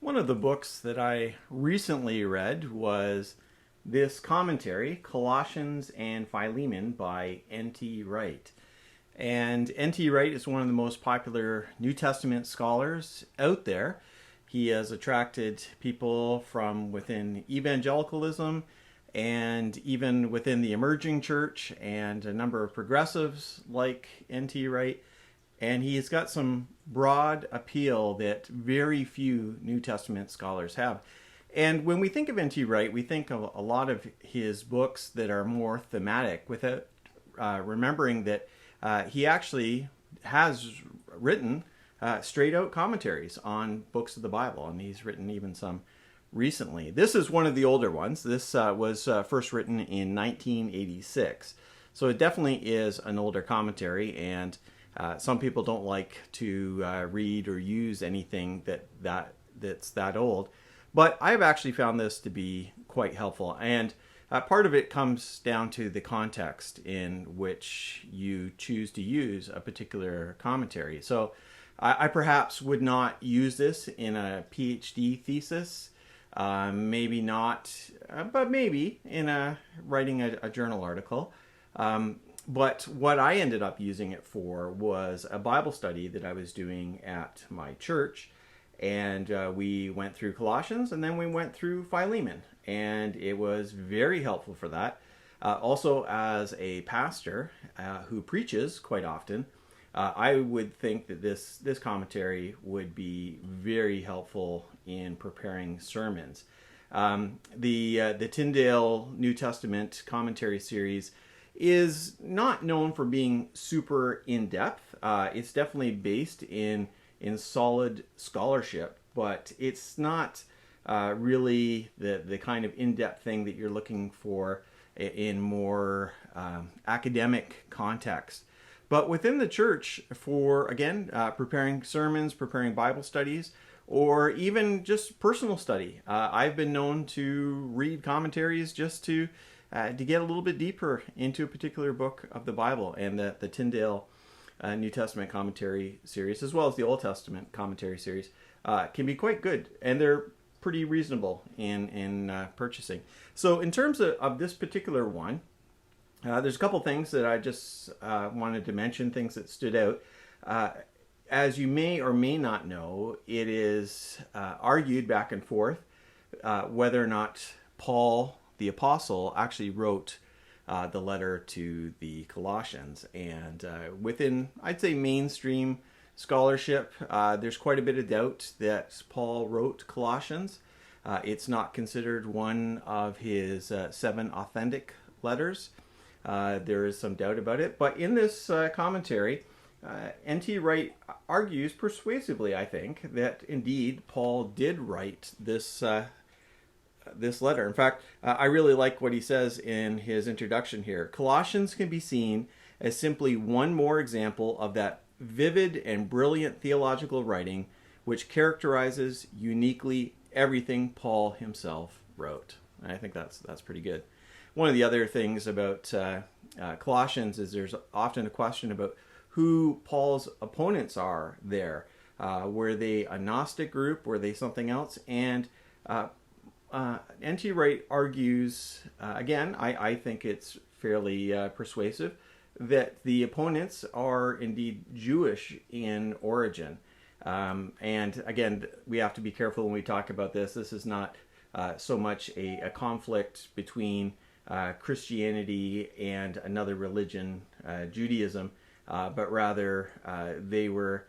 One of the books that I recently read was this commentary, Colossians and Philemon by N.T. Wright. And N.T. Wright is one of the most popular New Testament scholars out there. He has attracted people from within evangelicalism and even within the emerging church and a number of progressives like N.T. Wright. And he's got some broad appeal that very few New Testament scholars have. And when we think of N.T. Wright, we think of a lot of his books that are more thematic without remembering that he actually has written straight out commentaries on books of the Bible, and he's written even some recently. This is one of the older ones. This was first written in 1986. So it definitely is an older commentary, and some people don't like to read or use anything that's that old. But I've actually found this to be quite helpful. And part of it comes down to the context in which you choose to use a particular commentary. So I perhaps would not use this in a PhD thesis. Maybe not, but maybe in writing a journal article. But what I ended up using it for was a Bible study that I was doing at my church. And we went through Colossians, and then we went through Philemon. And it was very helpful for that. Also, as a pastor who preaches quite often, I would think that this commentary would be very helpful in preparing sermons. The Tyndale New Testament commentary series is not known for being super in-depth. It's definitely based in solid scholarship, but it's not really the kind of in-depth thing that you're looking for in more academic context. But within the church, for, again, preparing sermons, preparing Bible studies, or even just personal study, I've been known to read commentaries just to get a little bit deeper into a particular book of the Bible. And the Tyndale New Testament commentary series, as well as the Old Testament commentary series, can be quite good, and they're pretty reasonable in purchasing. So in terms of this particular one, there's a couple things that I just wanted to mention, things that stood out. As you may or may not know, it is argued back and forth whether or not Paul the Apostle actually wrote the letter to the Colossians. And within, I'd say, mainstream scholarship, there's quite a bit of doubt that Paul wrote Colossians. It's not considered one of his 7 authentic letters. There is some doubt about it. But in this commentary, N.T. Wright argues persuasively, I think, that indeed Paul did write this letter. In fact, I really like what he says in his introduction here. Colossians can be seen as simply one more example of that vivid and brilliant theological writing which characterizes uniquely everything Paul himself wrote. And I think that's pretty good. One of the other things about Colossians is there's often a question about who Paul's opponents are there. Were they a Gnostic group? Were they something else? And N.T. Wright argues, again, I think it's fairly persuasive, that the opponents are indeed Jewish in origin. And again, we have to be careful when we talk about this. This is not so much a conflict between Christianity and another religion, Judaism, but rather they were...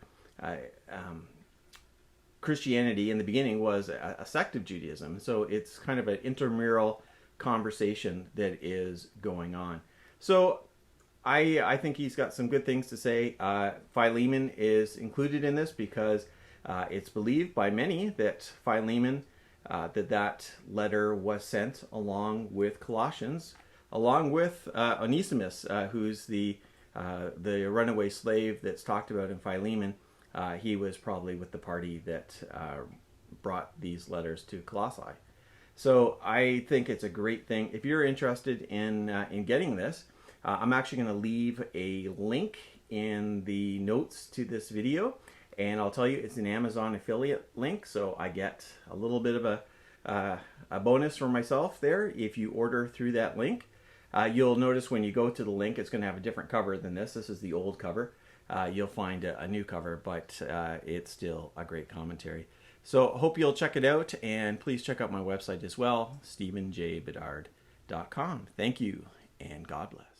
Christianity in the beginning was a sect of Judaism, so it's kind of an intramural conversation that is going on. So I think he's got some good things to say. Philemon is included in this because it's believed by many that Philemon, that letter was sent along with Colossians, along with Onesimus, who's the runaway slave that's talked about in Philemon. He was probably with the party that brought these letters to Colossae. So I think it's a great thing. If you're interested in getting this, I'm actually going to leave a link in the notes to this video, And I'll tell you, it's an Amazon affiliate link, so I get a little bit of a bonus for myself there if you order through that link. You'll notice when you go to the link, it's going to have a different cover than this. This is the old cover. You'll find a new cover, but it's still a great commentary. So hope you'll check it out, and please check out my website as well, stephenjbedard.com. Thank you, and God bless.